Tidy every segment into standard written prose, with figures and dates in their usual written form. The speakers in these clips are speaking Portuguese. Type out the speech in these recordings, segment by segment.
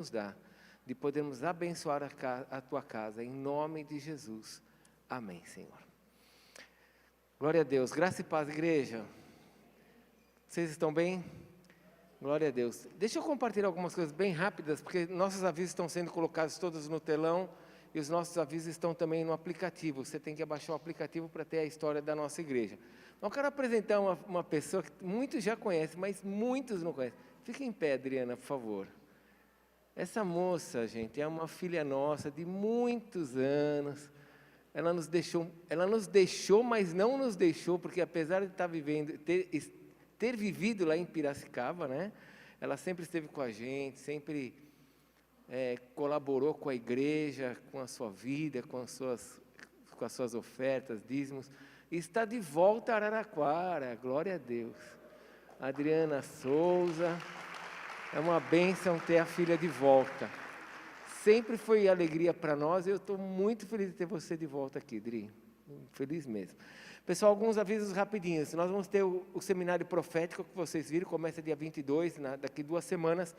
nos dá de podermos abençoar a tua casa, em nome de Jesus. Amém, Senhor. Glória a Deus. Graça e paz, igreja. Vocês estão bem? Glória a Deus. Deixa eu compartilhar algumas coisas bem rápidas, porque nossos avisos estão sendo colocados todos no telão e os nossos avisos estão também no aplicativo. Você tem que abaixar o aplicativo para ter a história da nossa igreja. Eu quero apresentar uma pessoa que muitos já conhecem, mas muitos não conhecem. Fique em pé, Adriana, por favor. Essa moça, gente, é uma filha nossa de muitos anos. Ela nos deixou, mas não nos deixou, porque apesar de estar vivendo, ter vivido lá em Piracicaba, né? Ela sempre esteve com a gente, sempre colaborou com a igreja, com a sua vida, com as suas ofertas, dízimos, e está de volta a Araraquara, glória a Deus. Adriana Souza, é uma bênção ter a filha de volta. Sempre foi alegria para nós, e eu estou muito feliz de ter você de volta aqui, Adri, feliz mesmo. Pessoal, alguns avisos rapidinhos. Nós vamos ter o seminário profético que vocês viram, começa dia 22, daqui 2 semanas.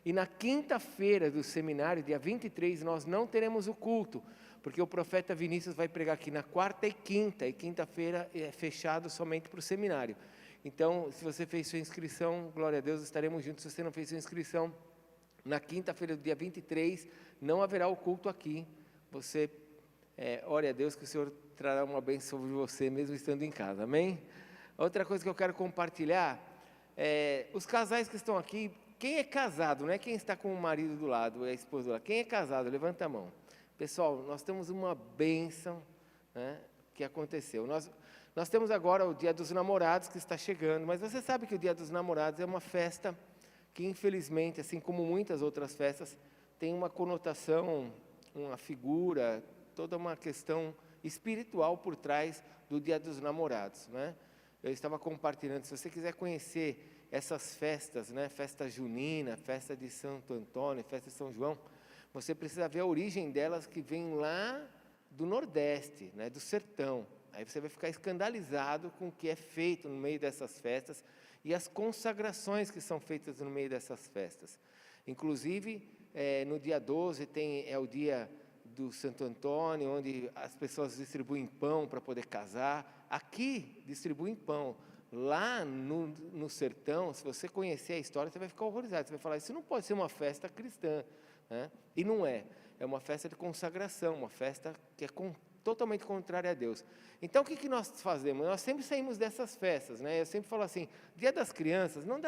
E na quinta-feira do seminário, dia 23, nós não teremos o culto, porque o profeta Vinícius vai pregar aqui na quarta e quinta-feira é fechado somente para o seminário. Então, se você fez sua inscrição, glória a Deus, estaremos juntos. Se você não fez sua inscrição, na quinta-feira do dia 23, não haverá o culto aqui. Você, ore a Deus que o Senhor trará uma bênção sobre você, mesmo estando em casa, amém? Outra coisa que eu quero compartilhar, os casais que estão aqui, quem é casado, não é quem está com o marido do lado, é a esposa do lado, quem é casado, levanta a mão. Pessoal, nós temos uma bênção, né, que aconteceu. Nós temos agora o Dia dos Namorados que está chegando, mas você sabe que o Dia dos Namorados é uma festa que infelizmente, assim como muitas outras festas, tem uma conotação, uma figura, toda uma questão espiritual por trás do Dia dos Namorados, né? Eu estava compartilhando, se você quiser conhecer essas festas, né? Festa junina, festa de Santo Antônio, festa de São João, você precisa ver a origem delas, que vem lá do Nordeste, né? Do sertão. Aí você vai ficar escandalizado com o que é feito no meio dessas festas e as consagrações que são feitas no meio dessas festas. Inclusive, no dia 12 é o dia do Santo Antônio, onde as pessoas distribuem pão para poder casar. Aqui distribuem pão. Lá no sertão, se você conhecer a história, você vai ficar horrorizado. Você vai falar, isso não pode ser uma festa cristã, né? E não é. É uma festa de consagração, uma festa que é totalmente contrária a Deus. Então, o que nós fazemos? Nós sempre saímos dessas festas, né? Eu sempre falo assim, Dia das Crianças, não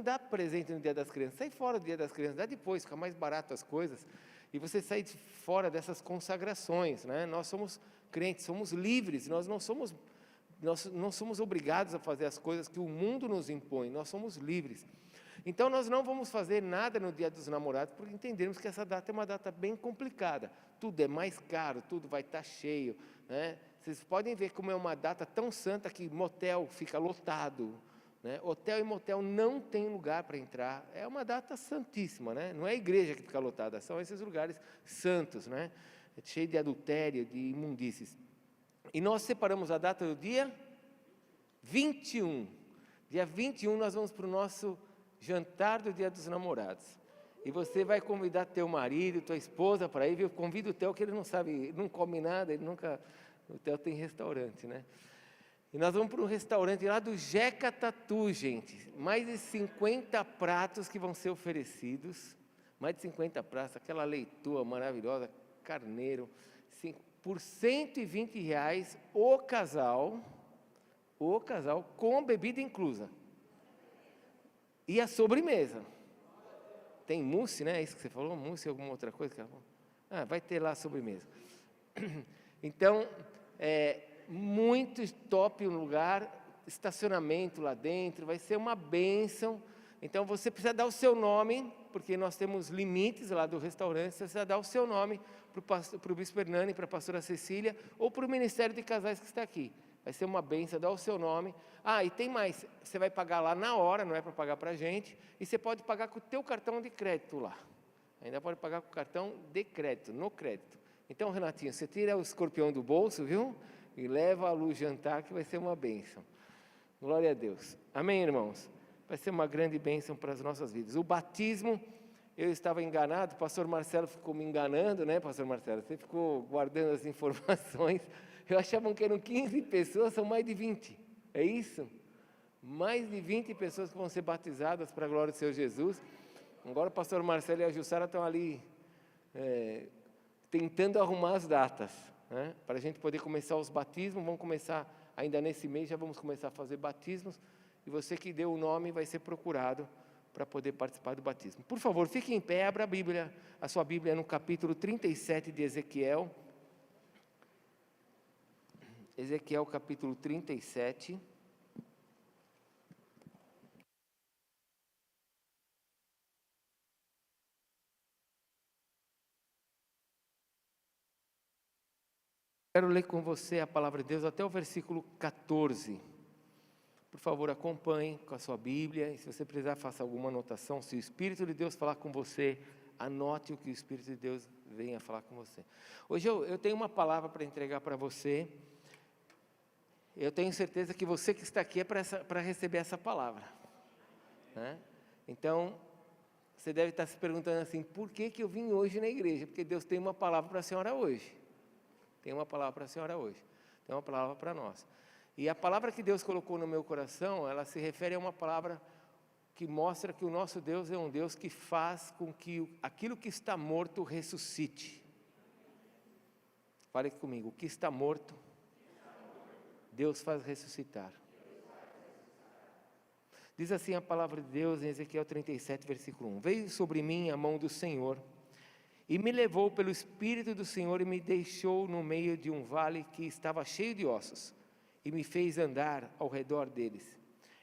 dá presente no Dia das Crianças, sai fora do Dia das Crianças, dá depois, fica mais barato as coisas, e você sai fora dessas consagrações, né? Nós somos crentes, somos livres, nós não somos obrigados a fazer as coisas que o mundo nos impõe, nós somos livres. Então, nós não vamos fazer nada no Dia dos Namorados, porque entendemos que essa data é uma data bem complicada. Tudo é mais caro, tudo vai estar cheio, né? Vocês podem ver como é uma data tão santa que motel fica lotado, né? Hotel e motel não tem lugar para entrar. É uma data santíssima, né? Não é a igreja que fica lotada, são esses lugares santos, né? Cheio de adultério, de imundícies. E nós separamos a data do dia 21. Dia 21 nós vamos para o nosso jantar do Dia dos Namorados. E você vai convidar teu marido, tua esposa para ir, viu? Convida o Theo, que ele não sabe, não come nada, ele nunca... O Theo tem restaurante, né? E nós vamos para um restaurante lá do Jeca Tatu, gente. Mais de 50 pratos que vão ser oferecidos. Mais de 50 pratos, aquela leitoa maravilhosa, carneiro. Por R$120 o casal, com bebida inclusa. E a sobremesa. Tem mousse, né? É isso que você falou? Mousse ou alguma outra coisa? Vai ter lá a sobremesa. Então, muito top o lugar, estacionamento lá dentro, vai ser uma bênção. Então, você precisa dar o seu nome, porque nós temos limites lá do restaurante, você precisa dar o seu nome para o Bispo Hernani, para a pastora Cecília, ou para o Ministério de Casais que está aqui. Vai ser uma bênção, dá o seu nome. E tem mais, você vai pagar lá na hora, não é para pagar para a gente, e você pode pagar com o teu cartão de crédito lá. Ainda pode pagar com o cartão de crédito, no crédito. Então, Renatinho, você tira o escorpião do bolso, viu? E leva a luz jantar, que vai ser uma bênção. Glória a Deus. Amém, irmãos? Vai ser uma grande bênção para as nossas vidas. O batismo eu estava enganado, o pastor Marcelo ficou me enganando, né, pastor Marcelo? Você ficou guardando as informações. Eu achava que eram 15 pessoas, são mais de 20. É isso? Mais de 20 pessoas que vão ser batizadas para a glória do Senhor Jesus. Agora o pastor Marcelo e a Jussara estão ali tentando arrumar as datas, né, para a gente poder começar os batismos. Vamos começar ainda nesse mês, já vamos começar a fazer batismos. E você que deu o nome vai ser procurado para poder participar do batismo. Por favor, fique em pé, abra a Bíblia, a sua Bíblia no capítulo 37 de Ezequiel. Ezequiel capítulo 37. Quero ler com você a palavra de Deus até o versículo 14. Por favor, acompanhe com a sua Bíblia, e se você precisar, faça alguma anotação. Se o Espírito de Deus falar com você, anote o que o Espírito de Deus venha falar com você. Hoje eu tenho uma palavra para entregar para você. Eu tenho certeza que você que está aqui é para receber essa palavra, né? Então, você deve estar se perguntando assim, por que eu vim hoje na igreja? Porque Deus tem uma palavra para a senhora hoje. Tem uma palavra para a senhora hoje. Tem uma palavra para nós. E a palavra que Deus colocou no meu coração, ela se refere a uma palavra que mostra que o nosso Deus é um Deus que faz com que aquilo que está morto ressuscite. Fale comigo, o que está morto, Deus faz ressuscitar. Diz assim a palavra de Deus em Ezequiel 37, versículo 1. Veio sobre mim a mão do Senhor, e me levou pelo Espírito do Senhor e me deixou no meio de um vale que estava cheio de ossos, e me fez andar ao redor deles.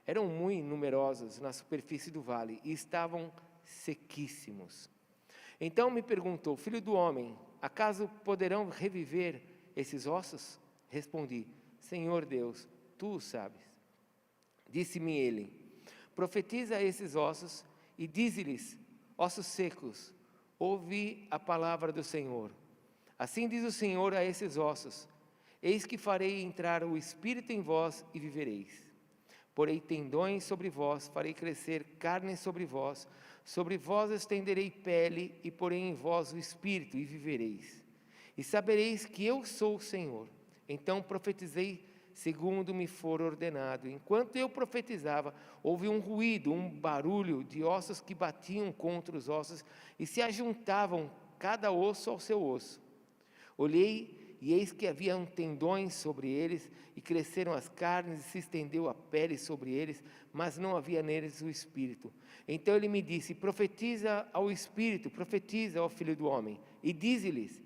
Eram muito numerosos na superfície do vale, e estavam sequíssimos. Então me perguntou, filho do homem, acaso poderão reviver esses ossos? Respondi, Senhor Deus, tu o sabes. Disse-me ele, profetiza a esses ossos e dize-lhes, ossos secos, ouvi a palavra do Senhor. Assim diz o Senhor a esses ossos, eis que farei entrar o Espírito em vós e vivereis. Porei tendões sobre vós, farei crescer carne sobre vós estenderei pele e porei em vós o Espírito e vivereis. E sabereis que eu sou o Senhor. Então profetizei segundo me for ordenado. Enquanto eu profetizava, houve um ruído, um barulho de ossos que batiam contra os ossos e se ajuntavam cada osso ao seu osso. Olhei e eis que haviam tendões sobre eles e cresceram as carnes e se estendeu a pele sobre eles, mas não havia neles o Espírito. Então ele me disse, profetiza ao Espírito, profetiza ao Filho do Homem e dize-lhes,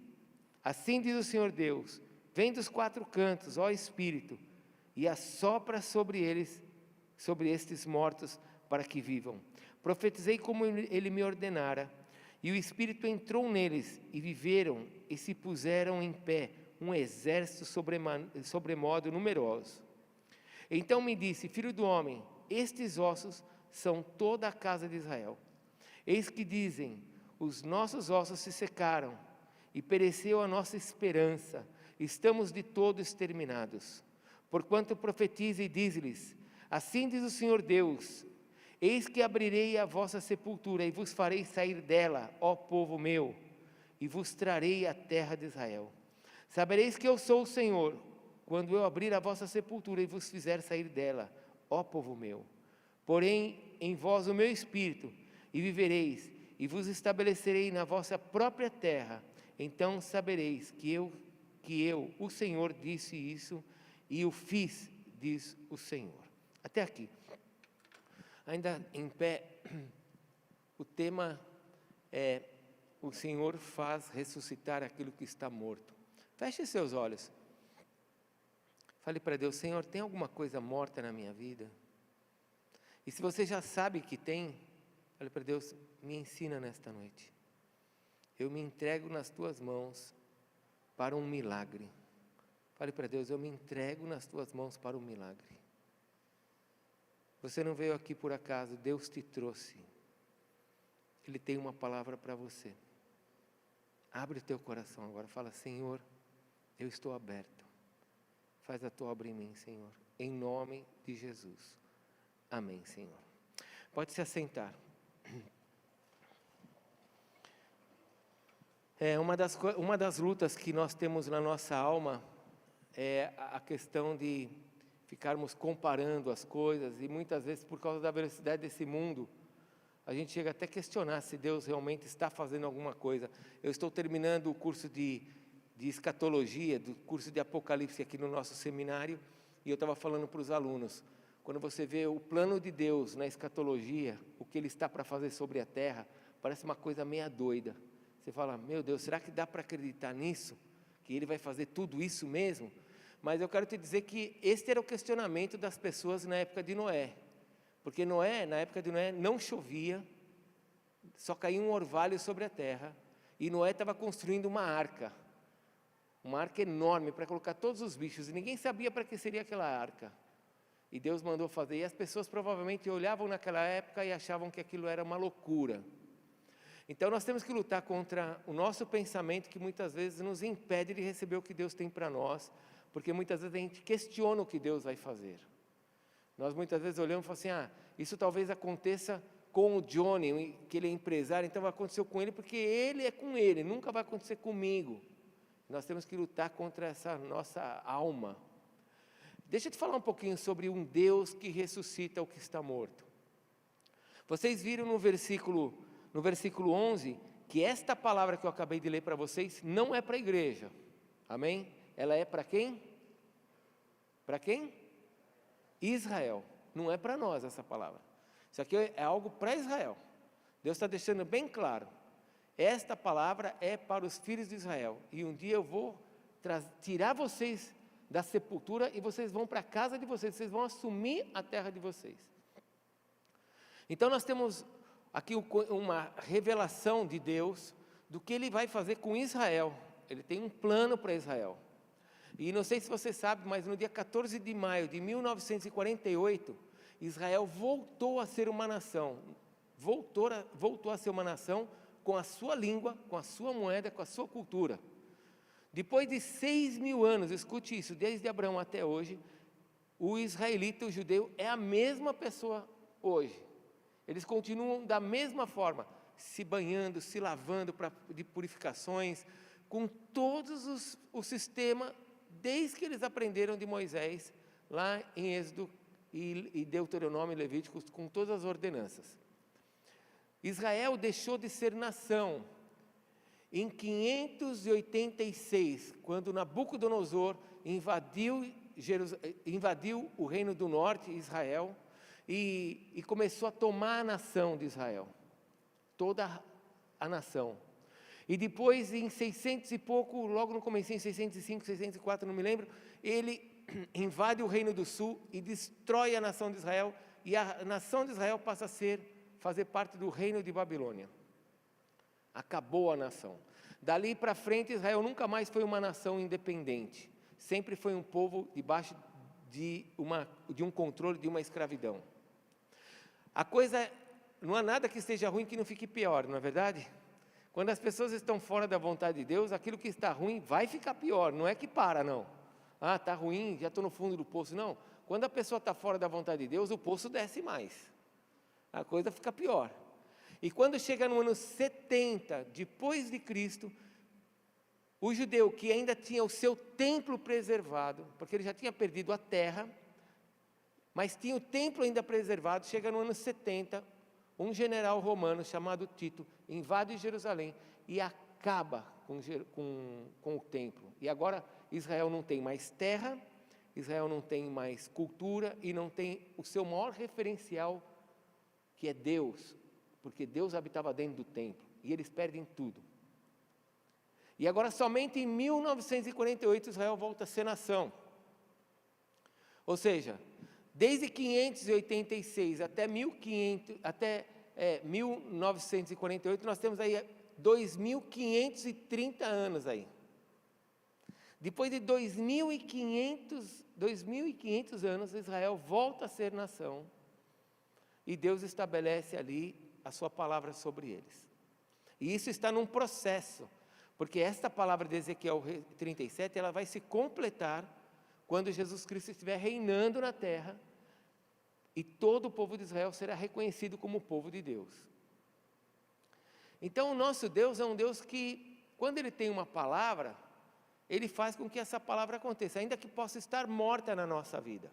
assim diz o Senhor Deus, vem dos quatro cantos, ó Espírito, e assopra sobre eles, sobre estes mortos, para que vivam. Profetizei como ele me ordenara, e o Espírito entrou neles, e viveram, e se puseram em pé, um exército sobremodo numeroso. Então me disse, filho do homem, estes ossos são toda a casa de Israel. Eis que dizem, os nossos ossos se secaram, e pereceu a nossa esperança, estamos de todo exterminados. Porquanto profetiza e diz-lhes, assim diz o Senhor Deus, eis que abrirei a vossa sepultura e vos farei sair dela, ó povo meu, e vos trarei a terra de Israel. Sabereis que eu sou o Senhor, quando eu abrir a vossa sepultura e vos fizer sair dela, ó povo meu. Porém em vós o meu Espírito, e vivereis, e vos estabelecerei na vossa própria terra. Então sabereis que eu, o Senhor, disse isso, e o fiz, diz o Senhor. Até aqui. Ainda em pé, o tema é, o Senhor faz ressuscitar aquilo que está morto. Feche seus olhos. Fale para Deus, Senhor, tem alguma coisa morta na minha vida? E se você já sabe que tem, fale para Deus, me ensina nesta noite. Eu me entrego nas tuas mãos para um milagre. Fale para Deus, eu me entrego nas tuas mãos para um milagre. Você não veio aqui por acaso, Deus te trouxe. Ele tem uma palavra para você. Abre o teu coração agora, fala, Senhor, eu estou aberto. Faz a tua obra em mim, Senhor. Em nome de Jesus. Amém, Senhor. Pode se assentar. Uma das lutas que nós temos na nossa alma é a questão de ficarmos comparando as coisas, e muitas vezes, por causa da velocidade desse mundo, a gente chega até a questionar se Deus realmente está fazendo alguma coisa. Eu estou terminando o curso de escatologia, do curso de Apocalipse aqui no nosso seminário, e eu estava falando para os alunos, quando você vê o plano de Deus na escatologia, o que Ele está para fazer sobre a terra, parece uma coisa meia doida. Você fala, meu Deus, será que dá para acreditar nisso? Que Ele vai fazer tudo isso mesmo? Mas eu quero te dizer que este era o questionamento das pessoas na época de Noé. Porque na época de Noé, não chovia, só caía um orvalho sobre a terra, e Noé estava construindo uma arca enorme para colocar todos os bichos, e ninguém sabia para que seria aquela arca. E Deus mandou fazer, e as pessoas provavelmente olhavam naquela época e achavam que aquilo era uma loucura. Então nós temos que lutar contra o nosso pensamento, que muitas vezes nos impede de receber o que Deus tem para nós, porque muitas vezes a gente questiona o que Deus vai fazer. Nós muitas vezes olhamos e falamos assim, isso talvez aconteça com o Johnny, que ele é empresário, então vai acontecer com ele, porque ele é com ele, nunca vai acontecer comigo. Nós temos que lutar contra essa nossa alma. Deixa eu te falar um pouquinho sobre um Deus que ressuscita o que está morto. Vocês viram no versículo 11, que esta palavra que eu acabei de ler para vocês, não é para a igreja, amém? Ela é para quem? Para quem? Israel, não é para nós essa palavra. Isso aqui é algo para Israel. Deus está deixando bem claro. Esta palavra é para os filhos de Israel. E um dia eu vou tirar vocês da sepultura e vocês vão para a casa de vocês. Vocês vão assumir a terra de vocês. Então nós temos aqui uma revelação de Deus do que Ele vai fazer com Israel. Ele tem um plano para Israel. E não sei se você sabe, mas no dia 14 de maio de 1948, Israel voltou a ser uma nação. Voltou a ser uma nação com a sua língua, com a sua moeda, com a sua cultura. Depois de 6.000 anos, escute isso, desde Abraão até hoje, o israelita, o judeu, é a mesma pessoa hoje. Eles continuam da mesma forma, se banhando, se lavando de purificações, com todos o sistema, desde que eles aprenderam de Moisés, lá em Êxodo e Deuteronômio e Levíticos, com todas as ordenanças. Israel deixou de ser nação em 586, quando Nabucodonosor invadiu o reino do norte, Israel, e começou a tomar a nação de Israel, toda a nação. E depois, em 600 e pouco, logo no começo, em 605, 604, não me lembro, ele invade o reino do sul e destrói a nação de Israel, e a nação de Israel passa a fazer parte do reino de Babilônia. Acabou a nação. Dali para frente, Israel nunca mais foi uma nação independente. Sempre foi um povo debaixo de um controle, de uma escravidão. A coisa, não há nada que esteja ruim que não fique pior, não é verdade? Quando as pessoas estão fora da vontade de Deus, aquilo que está ruim vai ficar pior, não é que para, não. Está ruim, já estou no fundo do poço, não. Quando a pessoa está fora da vontade de Deus, o poço desce mais. A coisa fica pior. E quando chega no ano 70, depois de Cristo, o judeu que ainda tinha o seu templo preservado, porque ele já tinha perdido a terra, mas tinha o templo ainda preservado, chega no ano 70, um general romano chamado Tito invade Jerusalém e acaba com o templo. E agora Israel não tem mais terra, Israel não tem mais cultura e não tem o seu maior referencial, que é Deus, porque Deus habitava dentro do templo, e eles perdem tudo. E agora somente em 1948 Israel volta a ser nação. Ou seja, desde 586 até 1948, nós temos aí 2.530 anos aí. Depois de 2.500 anos, Israel volta a ser nação. E Deus estabelece ali a sua palavra sobre eles. E isso está num processo, porque esta palavra de Ezequiel 37, ela vai se completar quando Jesus Cristo estiver reinando na terra, e todo o povo de Israel será reconhecido como povo de Deus. Então o nosso Deus é um Deus que quando Ele tem uma palavra, Ele faz com que essa palavra aconteça, ainda que possa estar morta na nossa vida.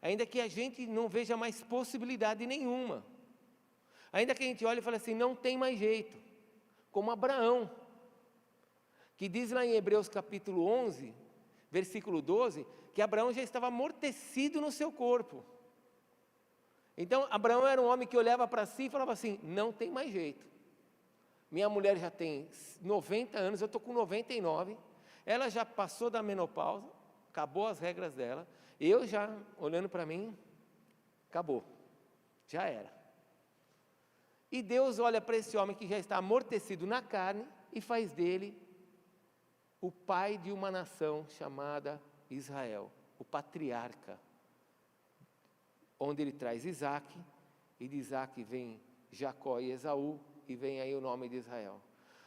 Ainda que a gente não veja mais possibilidade nenhuma. Ainda que a gente olhe e fale assim, não tem mais jeito. Como Abraão, que diz lá em Hebreus capítulo 11, versículo 12, que Abraão já estava amortecido no seu corpo. Então, Abraão era um homem que olhava para si e falava assim, não tem mais jeito. Minha mulher já tem 90 anos, eu estou com 99, ela já passou da menopausa, acabou as regras dela, eu já, olhando para mim, acabou, já era. E Deus olha para esse homem que já está amortecido na carne e faz dele o pai de uma nação chamada Israel, o patriarca, onde ele traz Isaac, e de Isaac vem Jacó e Esaú, e vem aí o nome de Israel.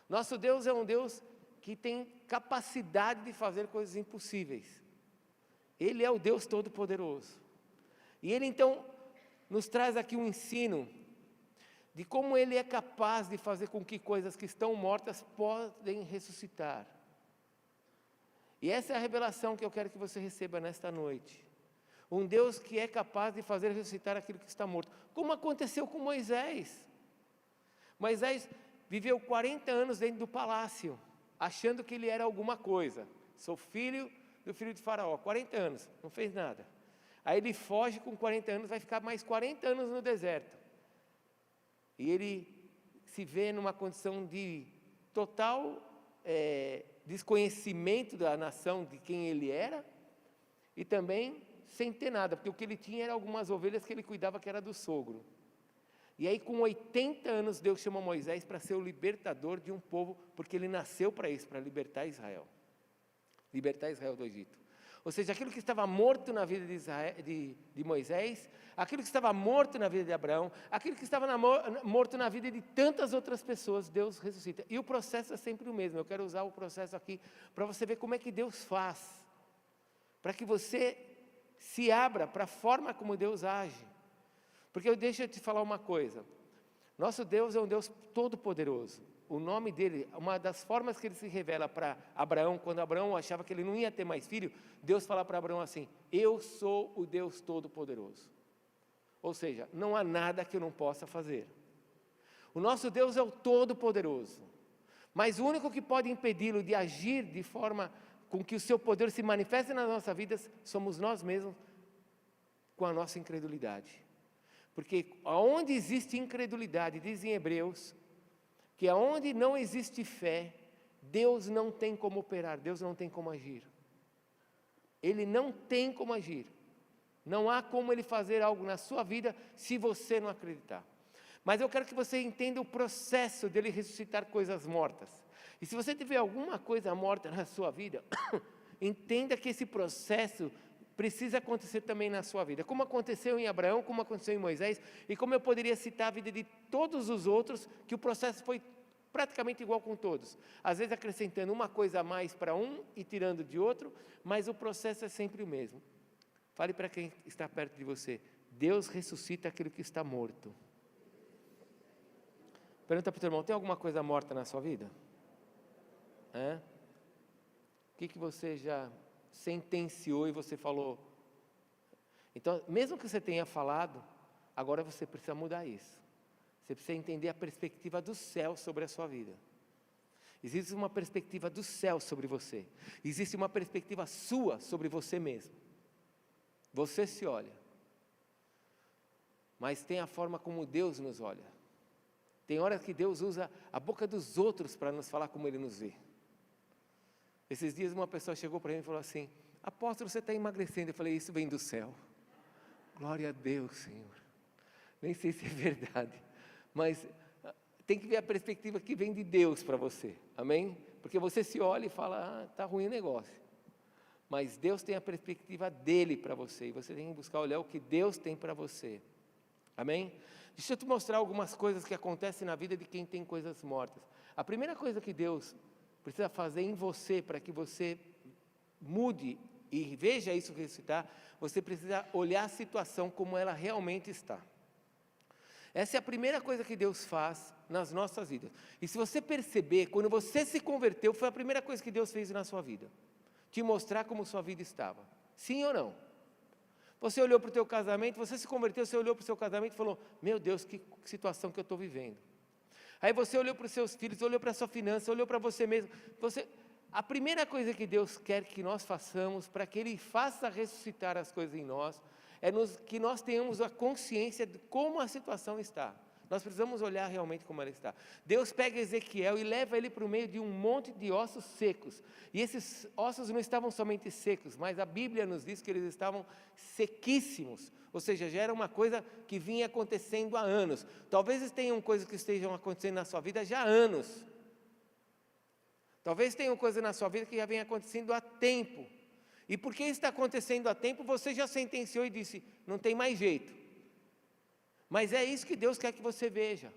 Nosso Deus é um Deus que tem capacidade de fazer coisas impossíveis. Ele é o Deus Todo-Poderoso. E Ele então nos traz aqui um ensino de como Ele é capaz de fazer com que coisas que estão mortas podem ressuscitar. E essa é a revelação que eu quero que você receba nesta noite. Um Deus que é capaz de fazer ressuscitar aquilo que está morto. Como aconteceu com Moisés. Moisés viveu 40 anos dentro do palácio, achando que ele era alguma coisa. Sou filho do filho de Faraó, 40 anos, não fez nada. Aí ele foge com 40 anos, vai ficar mais 40 anos no deserto. E ele se vê numa condição de total desconhecimento da nação, de quem ele era, e também sem ter nada, porque o que ele tinha era algumas ovelhas que ele cuidava, que era do sogro. E aí com 80 anos Deus chama Moisés para ser o libertador de um povo, porque ele nasceu para isso, para libertar Israel do Egito. Ou seja, aquilo que estava morto na vida de Moisés, aquilo que estava morto na vida de Abraão, aquilo que estava morto na vida de tantas outras pessoas, Deus ressuscita. E o processo é sempre o mesmo. Eu quero usar o processo aqui para você ver como é que Deus faz, para que você se abra para a forma como Deus age. Porque deixa eu te falar uma coisa, nosso Deus é um Deus todo-poderoso. O nome dele, uma das formas que ele se revela para Abraão, quando Abraão achava que ele não ia ter mais filho, Deus fala para Abraão assim, eu sou o Deus todo-poderoso. Ou seja, não há nada que eu não possa fazer. O nosso Deus é o todo-poderoso, mas o único que pode impedi-lo de agir de forma com que o seu poder se manifeste nas nossas vidas, somos nós mesmos, com a nossa incredulidade. Porque aonde existe incredulidade, diz em Hebreus, que aonde não existe fé, Deus não tem como operar, Deus não tem como agir. Ele não tem como agir. Não há como Ele fazer algo na sua vida, se você não acreditar. Mas eu quero que você entenda o processo dele ressuscitar coisas mortas. E se você tiver alguma coisa morta na sua vida, entenda que esse processo precisa acontecer também na sua vida, como aconteceu em Abraão, como aconteceu em Moisés, e como eu poderia citar a vida de todos os outros, que o processo foi praticamente igual com todos, às vezes acrescentando uma coisa a mais para um e tirando de outro, mas o processo é sempre o mesmo. Fale para quem está perto de você, Deus ressuscita aquilo que está morto. Pergunta para o teu irmão, tem alguma coisa morta na sua vida? O que você já sentenciou e você falou? Então, mesmo que você tenha falado, agora você precisa mudar isso. Você precisa entender a perspectiva do céu sobre a sua vida. Existe uma perspectiva do céu sobre você. Existe uma perspectiva sua sobre você mesmo. Você se olha. Mas tem a forma como Deus nos olha. Tem horas que Deus usa a boca dos outros para nos falar como Ele nos vê. Esses dias uma pessoa chegou para mim e falou assim, apóstolo, você está emagrecendo. Eu falei, isso vem do céu. Glória a Deus, Senhor. Nem sei se é verdade, mas tem que ver a perspectiva que vem de Deus para você, amém? Porque você se olha e fala, está ruim o negócio. Mas Deus tem a perspectiva dEle para você, e você tem que buscar olhar o que Deus tem para você, amém? Deixa eu te mostrar algumas coisas que acontecem na vida de quem tem coisas mortas. A primeira coisa que Deus precisa fazer em você, para que você mude e veja isso ressuscitar, você precisa olhar a situação como ela realmente está. Essa é a primeira coisa que Deus faz nas nossas vidas. E se você perceber, quando você se converteu, foi a primeira coisa que Deus fez na sua vida. Te mostrar como sua vida estava. Sim ou não? Você olhou para o teu casamento, você se converteu, você olhou para o seu casamento e falou, meu Deus, que situação que eu estou vivendo. Aí você olhou para os seus filhos, olhou para a sua finança, olhou para você mesmo. A primeira coisa que Deus quer que nós façamos, para que Ele faça ressuscitar as coisas em nós, que nós tenhamos a consciência de como a situação está. Nós precisamos olhar realmente como ela está. Deus pega Ezequiel e leva ele para o meio de um monte de ossos secos. E esses ossos não estavam somente secos, mas a Bíblia nos diz que eles estavam sequíssimos. Ou seja, já era uma coisa que vinha acontecendo há anos. Talvez tenham coisas que estejam acontecendo na sua vida já há anos. Talvez tenham coisas na sua vida que já vem acontecendo há tempo. E porque está acontecendo há tempo, você já sentenciou e disse, não tem mais jeito. Mas é isso que Deus quer que você veja,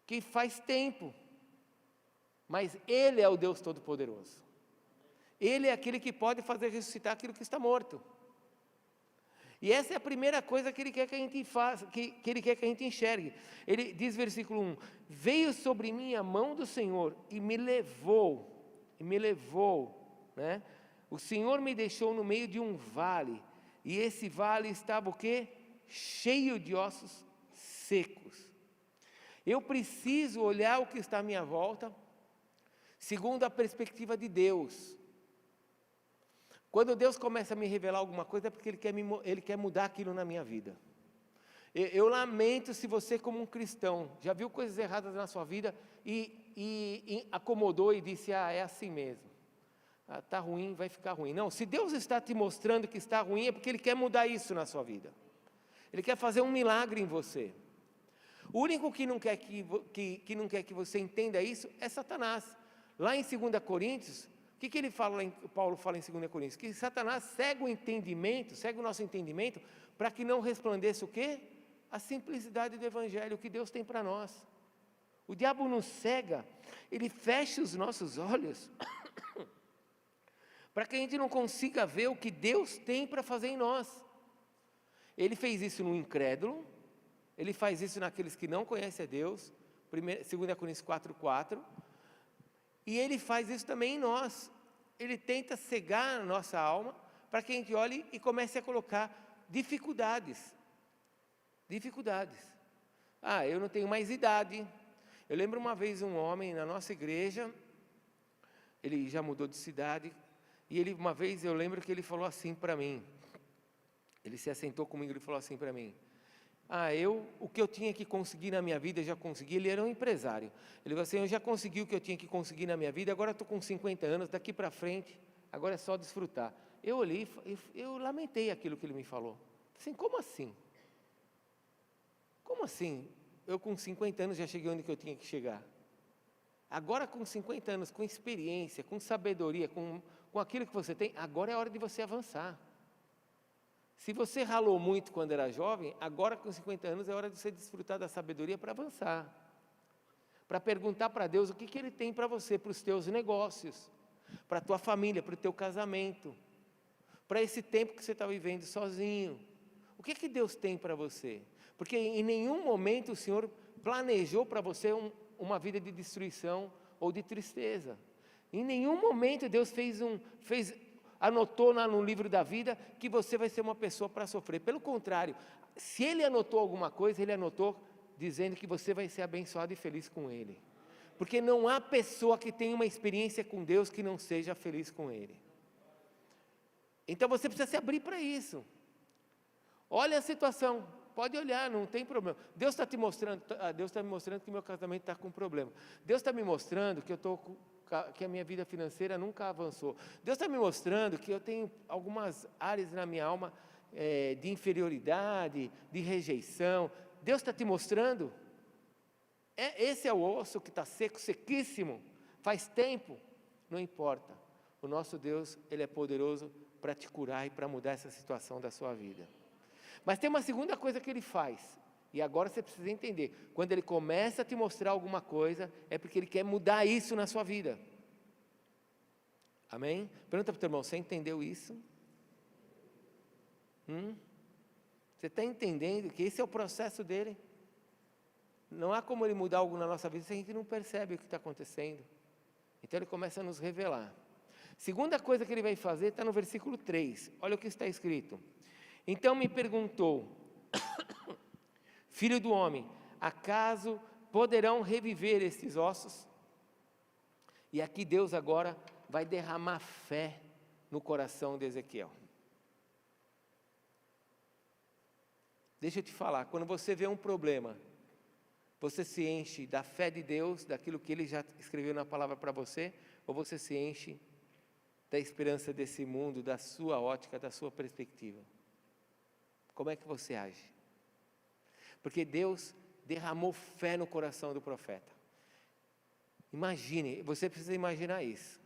que faz tempo, mas Ele é o Deus Todo-Poderoso, Ele é aquele que pode fazer ressuscitar aquilo que está morto, e essa é a primeira coisa que Ele quer que a gente faça, que Ele quer que a gente enxergue. Ele diz, versículo 1, veio sobre mim a mão do Senhor e me levou, né? O Senhor me deixou no meio de um vale, e esse vale estava o quê? Cheio de ossos secos. Eu preciso olhar o que está à minha volta, segundo a perspectiva de Deus. Quando Deus começa a me revelar alguma coisa, é porque Ele quer mudar aquilo na minha vida. Eu lamento se você, como um cristão, já viu coisas erradas na sua vida e acomodou e disse, é assim mesmo. Está ruim, vai ficar ruim. Não, se Deus está te mostrando que está ruim, é porque Ele quer mudar isso na sua vida. Ele quer fazer um milagre em você. O único que não quer que você entenda isso é Satanás. Lá em 2 Coríntios, o que ele fala, Paulo fala em 2 Coríntios? Que Satanás cega o nosso entendimento, para que não resplandeça o quê? A simplicidade do Evangelho, que Deus tem para nós. O diabo nos cega, ele fecha os nossos olhos, para que a gente não consiga ver o que Deus tem para fazer em nós. Ele fez isso no incrédulo, Ele faz isso naqueles que não conhecem a Deus, 2 Coríntios 4,4, e Ele faz isso também em nós. Ele tenta cegar a nossa alma, para que a gente olhe e comece a colocar dificuldades. Eu não tenho mais idade. Eu lembro uma vez um homem na nossa igreja, ele já mudou de cidade, e uma vez eu lembro que ele falou assim para mim, ele se assentou comigo e falou assim para mim, o que eu tinha que conseguir na minha vida, eu já consegui. Ele era um empresário. Ele falou assim, eu já consegui o que eu tinha que conseguir na minha vida, agora estou com 50 anos, daqui para frente, agora é só desfrutar. Eu olhei, eu lamentei aquilo que ele me falou. Assim, como assim? Como assim? Eu com 50 anos já cheguei onde que eu tinha que chegar. Agora com 50 anos, com experiência, com sabedoria, com aquilo que você tem, agora é hora de você avançar. Se você ralou muito quando era jovem, agora com 50 anos é hora de você desfrutar da sabedoria para avançar. Para perguntar para Deus o que Ele tem para você, para os teus negócios, para a tua família, para o teu casamento, para esse tempo que você está vivendo sozinho. O que Deus tem para você? Porque em nenhum momento o Senhor planejou para você uma vida de destruição ou de tristeza. Em nenhum momento Deus anotou lá no livro da vida que você vai ser uma pessoa para sofrer. Pelo contrário, se Ele anotou alguma coisa, Ele anotou dizendo que você vai ser abençoado e feliz com Ele. Porque não há pessoa que tenha uma experiência com Deus que não seja feliz com Ele. Então você precisa se abrir para isso. Olha a situação, pode olhar, não tem problema. Deus está me mostrando que meu casamento está com problema. Deus está me mostrando que a minha vida financeira nunca avançou. Deus está me mostrando que eu tenho algumas áreas na minha alma de inferioridade, de rejeição. Deus está te mostrando? Esse é o osso que está seco, sequíssimo, faz tempo, não importa. O nosso Deus, Ele é poderoso para te curar e para mudar essa situação da sua vida. Mas tem uma segunda coisa que Ele faz, e agora você precisa entender, quando Ele começa a te mostrar alguma coisa, é porque Ele quer mudar isso na sua vida. Amém? Pergunta para o teu irmão, você entendeu isso? Você está entendendo que esse é o processo dele? Não há como Ele mudar algo na nossa vida se a gente não percebe o que está acontecendo. Então Ele começa a nos revelar. Segunda coisa que Ele vai fazer está no versículo 3. Olha o que está escrito. Então me perguntou, filho do homem, acaso poderão reviver estes ossos? E aqui Deus agora vai derramar fé no coração de Ezequiel. Deixa eu te falar, quando você vê um problema, você se enche da fé de Deus, daquilo que Ele já escreveu na palavra para você, ou você se enche da esperança desse mundo, da sua ótica, da sua perspectiva? Como é que você age? Porque Deus derramou fé no coração do profeta. Imagine, você precisa imaginar isso.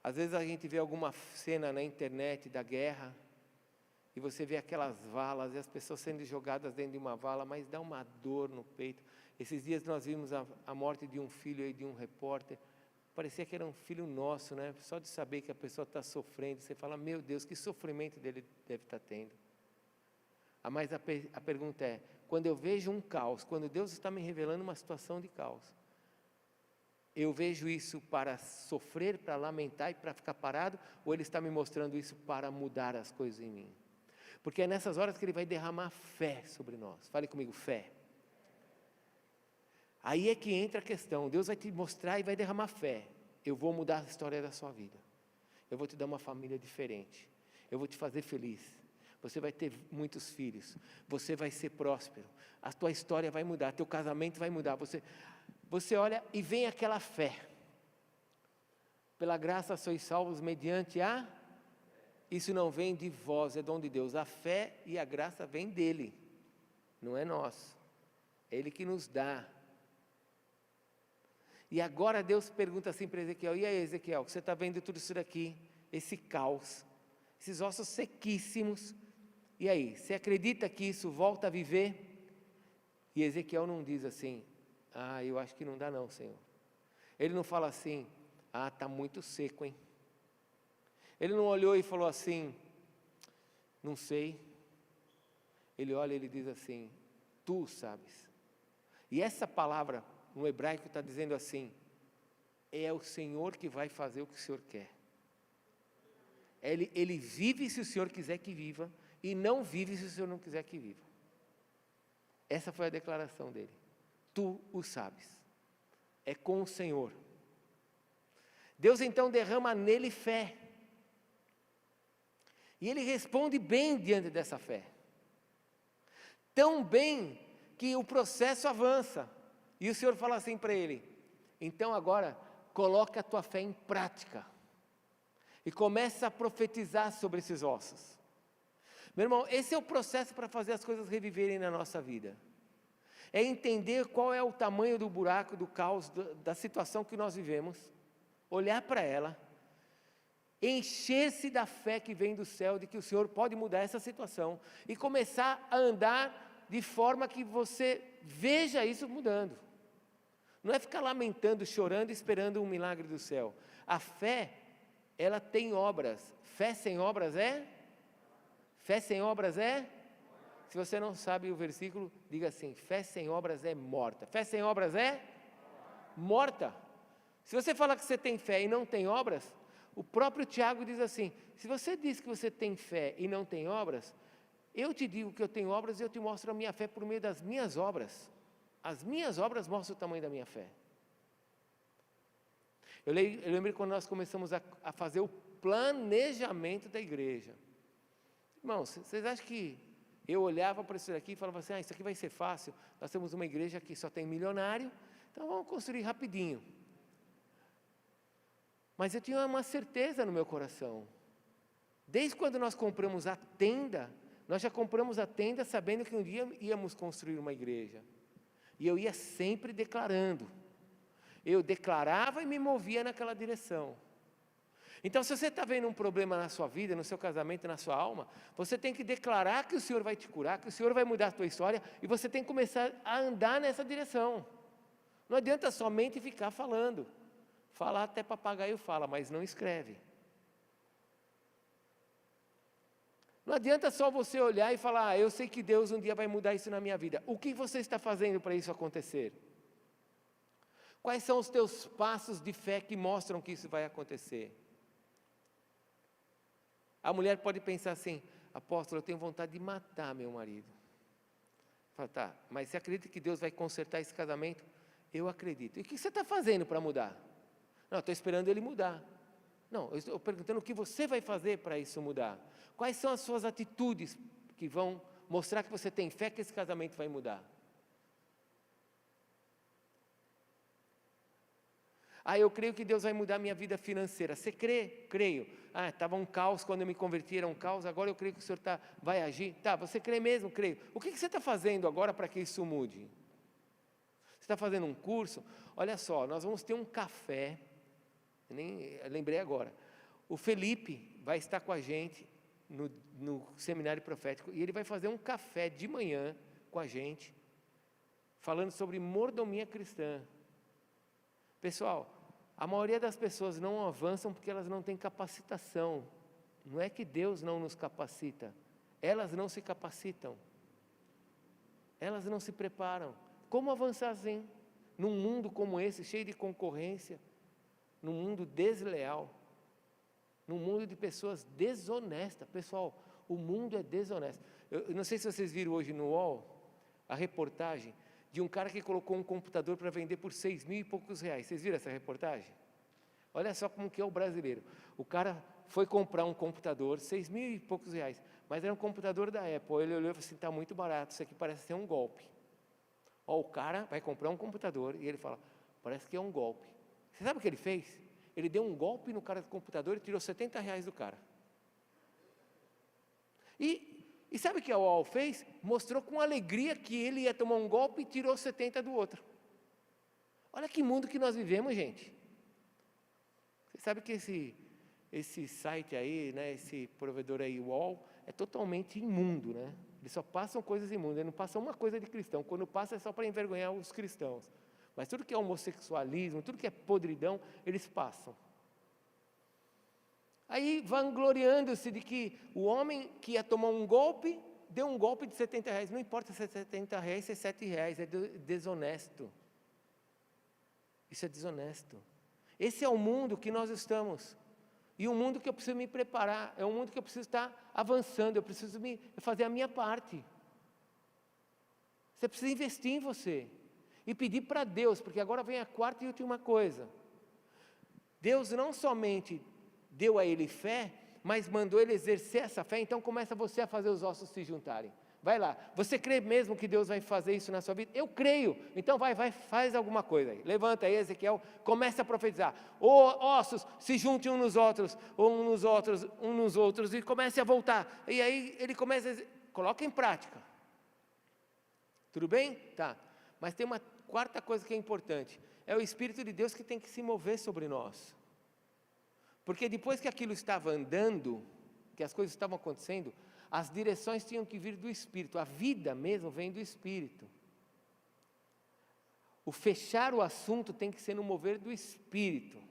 Às vezes a gente vê alguma cena na internet da guerra, e você vê aquelas valas, e as pessoas sendo jogadas dentro de uma vala, mas dá uma dor no peito. Esses dias nós vimos a morte de um filho aí, de um repórter, parecia que era um filho nosso, né? Só de saber que a pessoa está sofrendo, você fala, meu Deus, que sofrimento dele deve estar tendo. Mas a pergunta é, quando eu vejo um caos, quando Deus está me revelando uma situação de caos, eu vejo isso para sofrer, para lamentar e para ficar parado, ou Ele está me mostrando isso para mudar as coisas em mim? Porque é nessas horas que Ele vai derramar fé sobre nós. Fale comigo, fé. Aí é que entra a questão, Deus vai te mostrar e vai derramar fé. Eu vou mudar a história da sua vida. Eu vou te dar uma família diferente. Eu vou te fazer feliz. Você vai ter muitos filhos. Você vai ser próspero. A tua história vai mudar, teu casamento vai mudar. Você olha e vem aquela fé. Pela graça sois salvos mediante a... Isso não vem de vós, é dom de Deus. A fé e a graça vem dEle, não é nosso. É Ele que nos dá. E agora Deus pergunta assim para Ezequiel, e aí Ezequiel, você está vendo tudo isso daqui, esse caos, esses ossos sequíssimos, e aí, você acredita que isso volta a viver? E Ezequiel não diz assim, eu acho que não dá não, Senhor. Ele não fala assim, está muito seco, hein? Ele não olhou e falou assim, não sei. Ele olha e ele diz assim, tu sabes. E essa palavra no hebraico está dizendo assim, é o Senhor que vai fazer o que o Senhor quer. Ele vive se o Senhor quiser que viva, e não vive se o Senhor não quiser que viva. Essa foi a declaração dele. Tu o sabes. É com o Senhor. Deus então derrama nele fé. E ele responde bem diante dessa fé. Tão bem que o processo avança. E o Senhor fala assim para ele, então agora coloca a tua fé em prática. E começa a profetizar sobre esses ossos. Meu irmão, esse é o processo para fazer as coisas reviverem na nossa vida. É entender qual é o tamanho do buraco, do caos, da situação que nós vivemos. Olhar para ela. Encher-se da fé que vem do céu, de que o Senhor pode mudar essa situação. E começar a andar de forma que você veja isso mudando. Não é ficar lamentando, chorando, esperando um milagre do céu. A fé, ela tem obras. Fé sem obras é? Fé sem obras é? Se você não sabe o versículo, diga assim, fé sem obras é morta. Fé sem obras é? Morta. Se você falar que você tem fé e não tem obras, o próprio Tiago diz assim, se você diz que você tem fé e não tem obras, eu te digo que eu tenho obras e eu te mostro a minha fé por meio das minhas obras. As minhas obras mostram o tamanho da minha fé. Eu lembro quando nós começamos a fazer o planejamento da igreja. Irmãos, vocês acham que eu olhava para isso daqui e falava assim, isso aqui vai ser fácil, nós temos uma igreja que só tem milionário, então vamos construir rapidinho. Mas eu tinha uma certeza no meu coração. Desde quando nós compramos a tenda, nós já compramos a tenda sabendo que um dia íamos construir uma igreja. E eu ia sempre declarando. Eu declarava e me movia naquela direção. Então, se você está vendo um problema na sua vida, no seu casamento, na sua alma, você tem que declarar que o Senhor vai te curar, que o Senhor vai mudar a tua história, e você tem que começar a andar nessa direção. Não adianta somente ficar falando. Falar até papagaio fala, mas não escreve. Não adianta só você olhar e falar, eu sei que Deus um dia vai mudar isso na minha vida. O que você está fazendo para isso acontecer? Quais são os teus passos de fé que mostram que isso vai acontecer? A mulher pode pensar assim, apóstolo, eu tenho vontade de matar meu marido. Fala, tá, mas você acredita que Deus vai consertar esse casamento? Eu acredito. E o que você está fazendo para mudar? Não, estou esperando ele mudar. Não, eu estou perguntando o que você vai fazer para isso mudar. Quais são as suas atitudes que vão mostrar que você tem fé que esse casamento vai mudar? Eu creio que Deus vai mudar a minha vida financeira. Você crê? Creio. Estava um caos quando eu me converti, era um caos, agora eu creio que o Senhor vai agir. Tá, você crê mesmo? Creio. O que você está fazendo agora para que isso mude? Você está fazendo um curso? Olha só, nós vamos ter um café, eu lembrei agora. O Felipe vai estar com a gente no seminário profético, e ele vai fazer um café de manhã com a gente, falando sobre mordomia cristã. Pessoal, a maioria das pessoas não avançam porque elas não têm capacitação. Não é que Deus não nos capacita, elas não se capacitam, elas não se preparam. Como avançar assim? Num mundo como esse, cheio de concorrência, num mundo desleal, num mundo de pessoas desonestas. Pessoal, o mundo é desonesto. Eu não sei se vocês viram hoje no UOL a reportagem de um cara que colocou um computador para vender por 6.000 e poucos reais. Vocês viram essa reportagem? Olha só como que é o brasileiro. O cara foi comprar um computador, 6.000 e poucos reais, mas era um computador da Apple. Ele olhou e falou assim, está muito barato, isso aqui parece ser um golpe. O cara vai comprar um computador e ele fala, parece que é um golpe. Você sabe o que ele fez? Ele deu um golpe no cara do computador e tirou 70 reais do cara. E sabe o que a UOL fez? Mostrou com alegria que ele ia tomar um golpe e tirou 70 do outro. Olha que mundo que nós vivemos, gente. Você sabe que esse site aí, né, esse provedor aí, UOL, é totalmente imundo, né? Eles só passam coisas imundas, eles não passam uma coisa de cristão. Quando passa é só para envergonhar os cristãos. Mas tudo que é homossexualismo, tudo que é podridão, eles passam. Aí, vangloriando-se de que o homem que ia tomar um golpe, deu um golpe de 70 reais. Não importa se é 70 reais, se é 7 reais, é desonesto. Isso é desonesto. Esse é o mundo que nós estamos. E um mundo que eu preciso me preparar, é um mundo que eu preciso estar avançando, eu preciso fazer a minha parte. Você precisa investir em você. E pedir para Deus, porque agora vem a quarta e última coisa. Deus não somente deu a ele fé, mas mandou ele exercer essa fé, então começa você a fazer os ossos se juntarem. Vai lá, você crê mesmo que Deus vai fazer isso na sua vida? Eu creio, então vai, faz alguma coisa aí. Levanta aí, Ezequiel, começa a profetizar. Ossos, se juntem uns nos outros, e comece a voltar. E aí ele começa, coloca em prática. Tudo bem? Tá. Mas tem uma quarta coisa que é importante, é o Espírito de Deus que tem que se mover sobre nós. Porque depois que aquilo estava andando, que as coisas estavam acontecendo, as direções tinham que vir do Espírito, a vida mesmo vem do Espírito. O fechar o assunto tem que ser no mover do Espírito.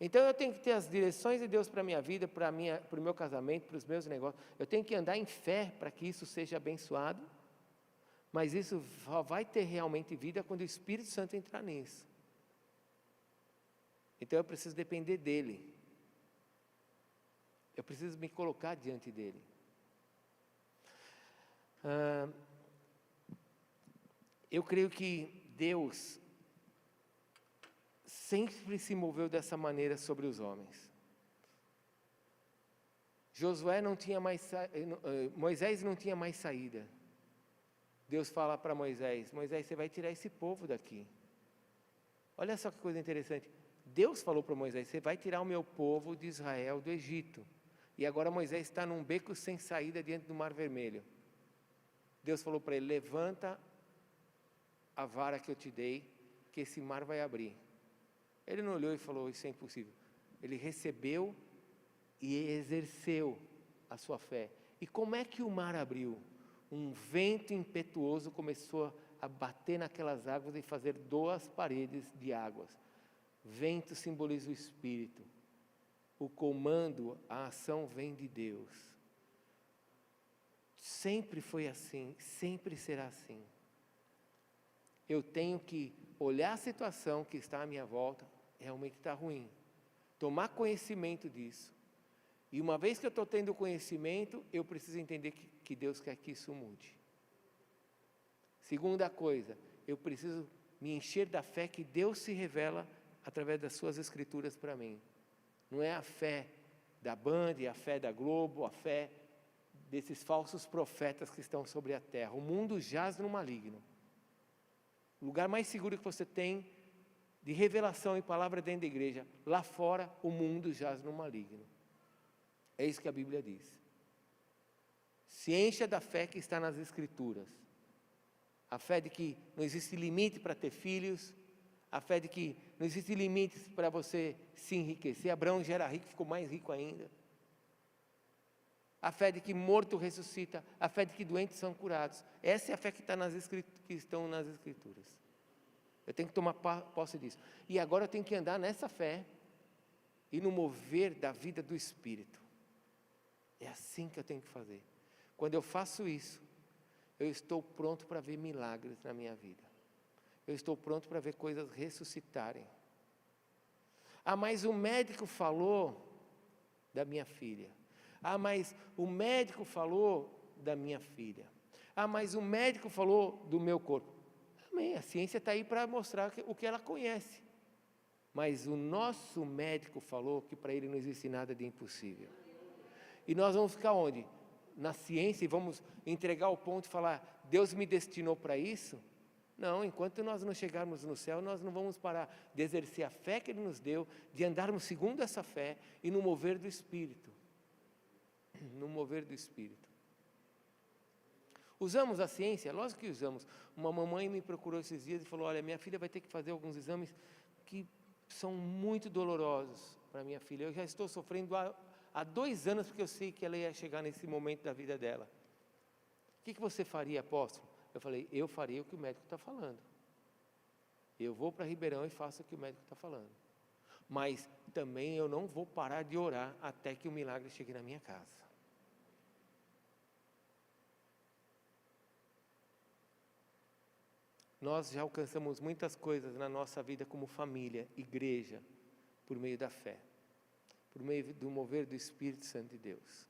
Então eu tenho que ter as direções de Deus para a minha vida, para o meu casamento, para os meus negócios. Eu tenho que andar em fé para que isso seja abençoado, mas isso só vai ter realmente vida quando o Espírito Santo entrar nisso. Então eu preciso depender dele. Eu preciso me colocar diante dele. Eu creio que Deus sempre se moveu dessa maneira sobre os homens. Moisés não tinha mais saída. Deus fala para Moisés, você vai tirar esse povo daqui. Olha só que coisa interessante. Deus falou para Moisés, você vai tirar o meu povo de Israel do Egito. E agora Moisés está num beco sem saída diante do Mar Vermelho. Deus falou para ele, levanta a vara que eu te dei, que esse mar vai abrir. Ele não olhou e falou, isso é impossível. Ele recebeu e exerceu a sua fé. E como é que o mar abriu? Um vento impetuoso começou a bater naquelas águas e fazer 2 paredes de águas. Vento simboliza o Espírito. o comando, a ação vem de Deus. Sempre foi assim, sempre será assim. Eu tenho que olhar a situação que está à minha volta, realmente está ruim. Tomar conhecimento disso. E uma vez que eu estou tendo conhecimento, eu preciso entender que Deus quer que isso mude. Segunda coisa, eu preciso me encher da fé que Deus se revela através das suas escrituras para mim. Não é a fé da Band, a fé da Globo, a fé desses falsos profetas que estão sobre a terra. O mundo jaz no maligno. O lugar mais seguro que você tem de revelação e palavra dentro da igreja, lá fora o mundo jaz no maligno. É isso que a Bíblia diz. Se encha da fé que está nas Escrituras. A fé de que não existe limite para ter filhos, a fé de que não existe limites para você se enriquecer. Abraão já era rico, ficou mais rico ainda. A fé de que morto ressuscita, a fé de que doentes são curados. Essa é a fé que estão nas Escrituras. Eu tenho que tomar posse disso. E agora eu tenho que andar nessa fé e no mover da vida do Espírito. É assim que eu tenho que fazer. Quando eu faço isso, eu estou pronto para ver milagres na minha vida. Eu estou pronto para ver coisas ressuscitarem. Ah, mas o médico falou da minha filha. Ah, mas o médico falou da minha filha. Ah, mas o médico falou do meu corpo. Amém, a ciência está aí para mostrar o que ela conhece. Mas o nosso médico falou que para ele não existe nada de impossível. E nós vamos ficar onde? Na ciência, e vamos entregar o ponto e falar, Deus me destinou para isso? Não, enquanto nós não chegarmos no céu, nós não vamos parar de exercer a fé que Ele nos deu, de andarmos segundo essa fé e no mover do Espírito. No mover do Espírito. Usamos a ciência? Lógico que usamos. Uma mamãe me procurou esses dias e falou, olha, minha filha vai ter que fazer alguns exames que são muito dolorosos para minha filha. Eu já estou sofrendo há 2 anos, porque eu sei que ela ia chegar nesse momento da vida dela. O que você faria, apóstolo? Eu falei, eu faria o que o médico está falando. Eu vou para Ribeirão e faço o que o médico está falando. Mas também eu não vou parar de orar até que o milagre chegue na minha casa. Nós já alcançamos muitas coisas na nossa vida como família, igreja, por meio da fé. Por meio do mover do Espírito Santo de Deus.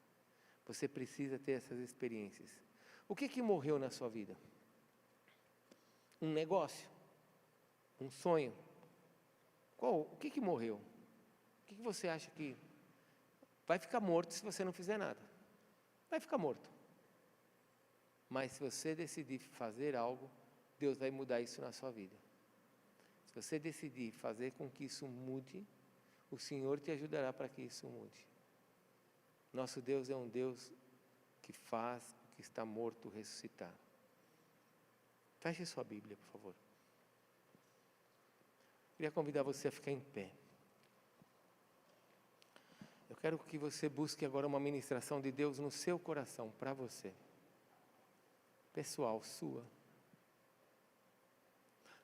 Você precisa ter essas experiências. O que morreu na sua vida? Um negócio? Um sonho? O que morreu? O que você acha que vai ficar morto se você não fizer nada? Vai ficar morto. Mas se você decidir fazer algo, Deus vai mudar isso na sua vida. Se você decidir fazer com que isso mude, o Senhor te ajudará para que isso mude. Nosso Deus é um Deus que faz o que está morto ressuscitar. Feche sua Bíblia, por favor. Queria convidar você a ficar em pé. Eu quero que você busque agora uma ministração de Deus no seu coração, para você. Pessoal, sua.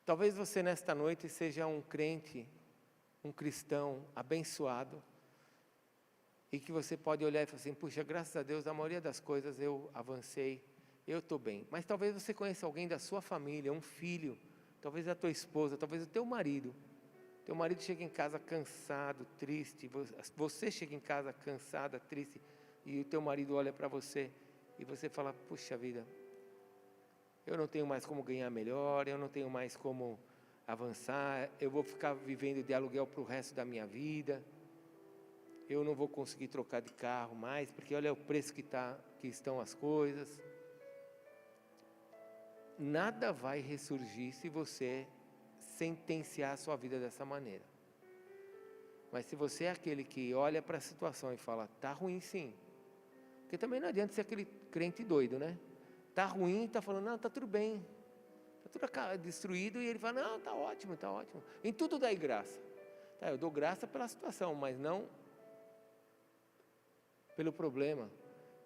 Talvez você nesta noite seja um crente, um cristão abençoado, e que você pode olhar e falar assim, puxa, graças a Deus, a maioria das coisas eu avancei, eu estou bem. Mas talvez você conheça alguém da sua família, um filho, talvez a tua esposa, talvez o teu marido. Teu marido chega em casa cansado, triste, você chega em casa cansada, triste, e o teu marido olha para você, e você fala, puxa vida, eu não tenho mais como ganhar melhor, eu não tenho mais como avançar, eu vou ficar vivendo de aluguel para o resto da minha vida, eu não vou conseguir trocar de carro mais, porque olha o preço que estão as coisas. Nada vai ressurgir se você sentenciar a sua vida dessa maneira. Mas se você é aquele que olha para a situação e fala, tá ruim sim, porque também não adianta ser aquele crente doido, né? Tá ruim, tá falando, não, tá tudo bem, tá tudo destruído, e ele fala, não, tá ótimo, tá ótimo. Em tudo dai graça. Tá, eu dou graça pela situação, mas não pelo problema.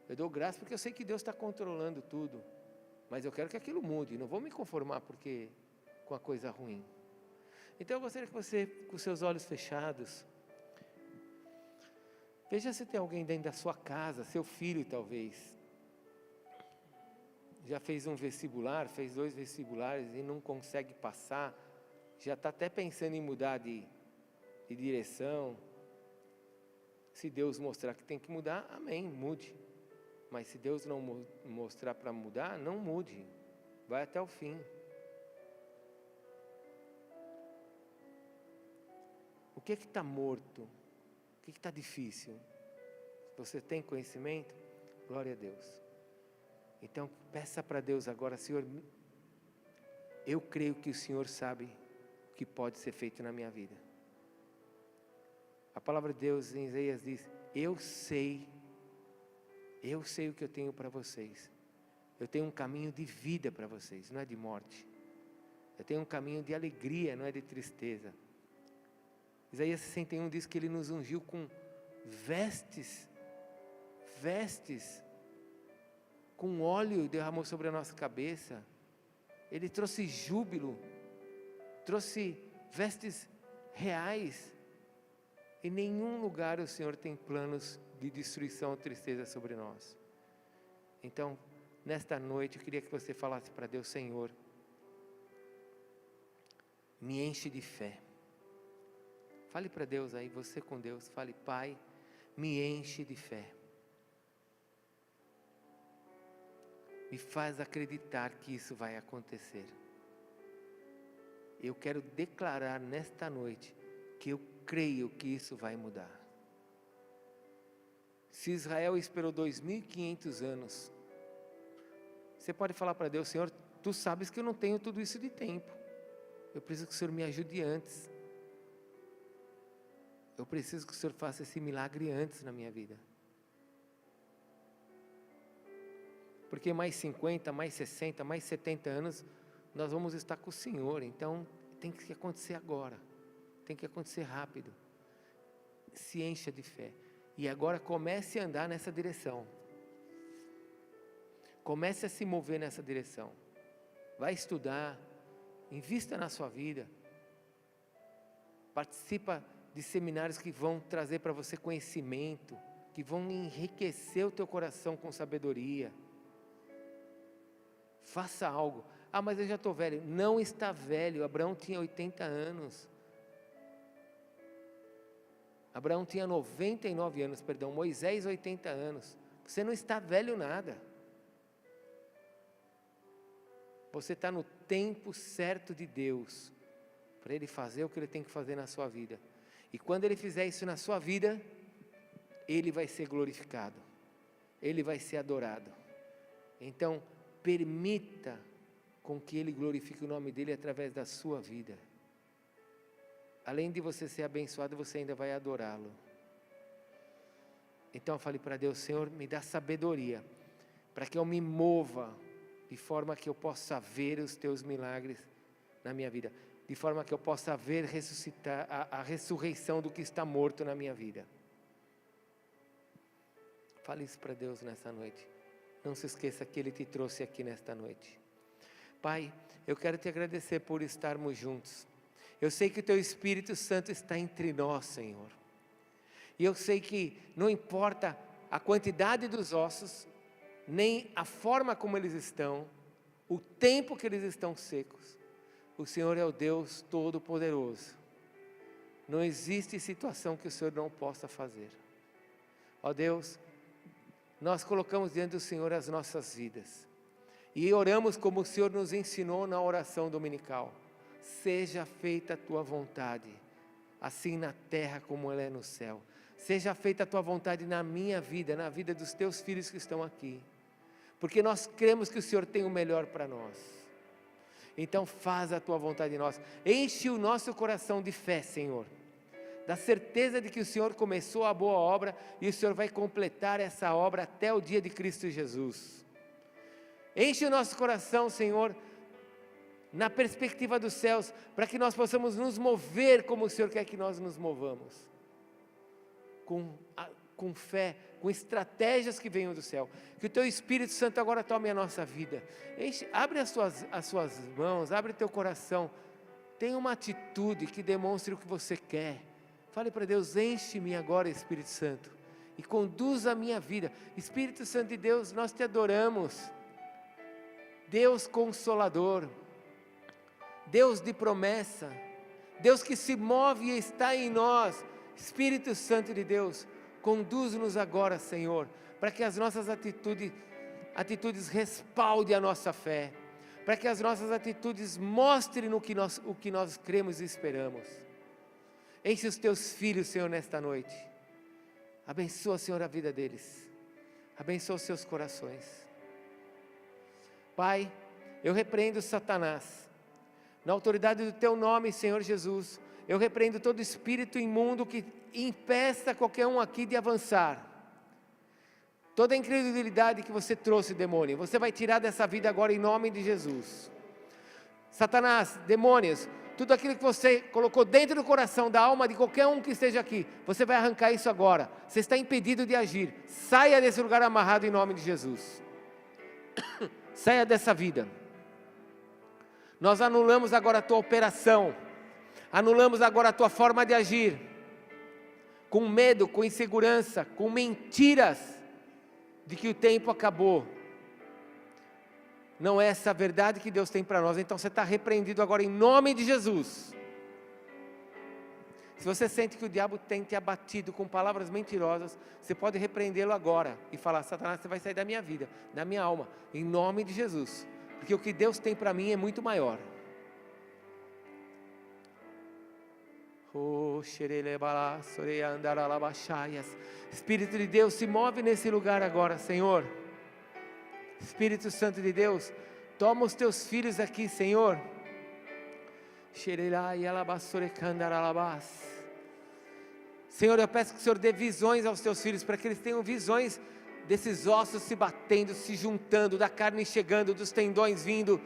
Eu dou graça porque eu sei que Deus está controlando tudo, mas eu quero que aquilo mude, não vou me conformar com a coisa ruim. Então eu gostaria que você, com seus olhos fechados, Veja se tem alguém dentro da sua casa, seu filho talvez. Já fez um vestibular, fez 2 vestibulares e não consegue passar. Já está até pensando em mudar de direção. Se Deus mostrar que tem que mudar, amém, mude. Mas se Deus não mostrar para mudar, não mude. Vai até o fim. O que está morto? O que está difícil? Você tem conhecimento? Glória a Deus. Então, peça para Deus agora, Senhor, eu creio que o Senhor sabe o que pode ser feito na minha vida. A palavra de Deus em Isaías diz, eu sei o que eu tenho para vocês. Eu tenho um caminho de vida para vocês, não é de morte. Eu tenho um caminho de alegria, não é de tristeza. Isaías 61 diz que Ele nos ungiu com vestes, com óleo derramou sobre a nossa cabeça. Ele trouxe júbilo, trouxe vestes reais. Em nenhum lugar o Senhor tem planos de destruição ou tristeza sobre nós. Então, nesta noite eu queria que você falasse para Deus, Senhor, me enche de fé. Fale para Deus aí, você com Deus, fale, Pai, me enche de fé. Me faz acreditar que isso vai acontecer. Eu quero declarar nesta noite que eu creio que isso vai mudar. Se Israel esperou 2.500 anos, você pode falar para Deus, Senhor, Tu sabes que eu não tenho tudo isso de tempo. Eu preciso que o Senhor me ajude antes. Eu preciso que o Senhor faça esse milagre antes na minha vida. Porque mais 50, mais 60, mais 70 anos, nós vamos estar com o Senhor. Então, tem que acontecer agora. Tem que acontecer rápido. Se encha de fé. E agora comece a andar nessa direção. Comece a se mover nessa direção. Vai estudar. Invista na sua vida. Participa de seminários que vão trazer para você conhecimento. Que vão enriquecer o teu coração com sabedoria. Faça algo. Ah, mas eu já estou velho. Não está velho. Abraão tinha 80 anos. Abraão tinha 99 anos, perdão. Moisés 80 anos. Você não está velho nada. Você está no tempo certo de Deus. Para Ele fazer o que Ele tem que fazer na sua vida. E quando Ele fizer isso na sua vida, Ele vai ser glorificado. Ele vai ser adorado. Então, permita com que Ele glorifique o nome dEle através da sua vida. Além de você ser abençoado, você ainda vai adorá-lo. Então eu falei para Deus, Senhor, me dá sabedoria, para que eu me mova, de forma que eu possa ver os Teus milagres na minha vida. De forma que eu possa ver ressuscitar a ressurreição do que está morto na minha vida. Fale isso para Deus nessa noite. Não se esqueça que Ele te trouxe aqui nesta noite. Pai, eu quero te agradecer por estarmos juntos. Eu sei que o Teu Espírito Santo está entre nós, Senhor. E eu sei que não importa a quantidade dos ossos, nem a forma como eles estão, o tempo que eles estão secos. O Senhor é o Deus Todo-Poderoso. Não existe situação que o Senhor não possa fazer. Ó Deus, nós colocamos diante do Senhor as nossas vidas. E oramos como o Senhor nos ensinou na oração dominical. Seja feita a Tua vontade, assim na terra como ela é no céu. Seja feita a Tua vontade na minha vida, na vida dos Teus filhos que estão aqui. Porque nós cremos que o Senhor tem o melhor para nós. Então faz a Tua vontade em nós. Enche o nosso coração de fé, Senhor. Da certeza de que o Senhor começou a boa obra e o Senhor vai completar essa obra até o dia de Cristo Jesus. Enche o nosso coração, Senhor, na perspectiva dos céus, para que nós possamos nos mover como o Senhor quer que nós nos movamos. Com fé, com estratégias que venham do céu. Que o Teu Espírito Santo agora tome a nossa vida. Abre as suas mãos, abre teu coração. Tenha uma atitude que demonstre o que você quer. Fale para Deus, enche-me agora, Espírito Santo. e conduz a minha vida. Espírito Santo de Deus, nós te adoramos. Deus Consolador, Deus de promessa, Deus que se move e está em nós. Espírito Santo de Deus, conduz-nos agora, Senhor, para que as nossas atitudes respaldem a nossa fé, para que as nossas atitudes mostrem o que nós cremos e esperamos. Enche os teus filhos, Senhor, nesta noite. Abençoa, Senhor, a vida deles. Abençoa os seus corações. Pai, eu repreendo Satanás. Na autoridade do teu nome, Senhor Jesus, eu repreendo todo espírito imundo que impeça qualquer um aqui de avançar. Toda a incredulidade que você trouxe, demônio, você vai tirar dessa vida agora em nome de Jesus. Satanás, demônios, tudo aquilo que você colocou dentro do coração, da alma de qualquer um que esteja aqui, você vai arrancar isso agora. Você está impedido de agir. Saia desse lugar amarrado em nome de Jesus. Saia dessa vida. Nós anulamos agora a tua operação. Anulamos agora a tua forma de agir. Com medo, com insegurança, com mentiras de que o tempo acabou. Não é essa a verdade que Deus tem para nós. Então você está repreendido agora em nome de Jesus. Se você sente que o diabo tem te abatido com palavras mentirosas, você pode repreendê-lo agora e falar: Satanás, você vai sair da minha vida, da minha alma, em nome de Jesus, porque o que Deus tem para mim é muito maior. Espírito de Deus, se move nesse lugar agora, Senhor. Espírito Santo de Deus, toma os teus filhos aqui, Senhor. Senhor, eu peço que o Senhor dê visões aos teus filhos, para que eles tenham visões desses ossos se batendo, se juntando, da carne chegando, dos tendões vindo.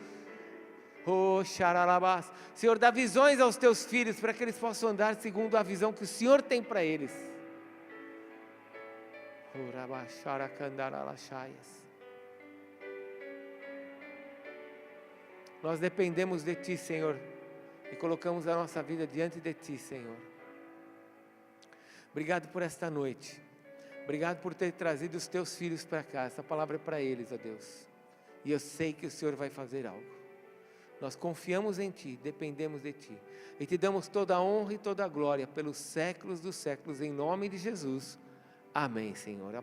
Senhor, dá visões aos teus filhos, para que eles possam andar segundo a visão que o Senhor tem para eles. Nós dependemos de Ti, Senhor, e colocamos a nossa vida diante de Ti, Senhor. Obrigado por esta noite. Obrigado por ter trazido os Teus filhos para cá. Essa palavra é para eles, ó Deus. E eu sei que o Senhor vai fazer algo. Nós confiamos em Ti, dependemos de Ti. E Te damos toda a honra e toda a glória pelos séculos dos séculos, em nome de Jesus. Amém, Senhor.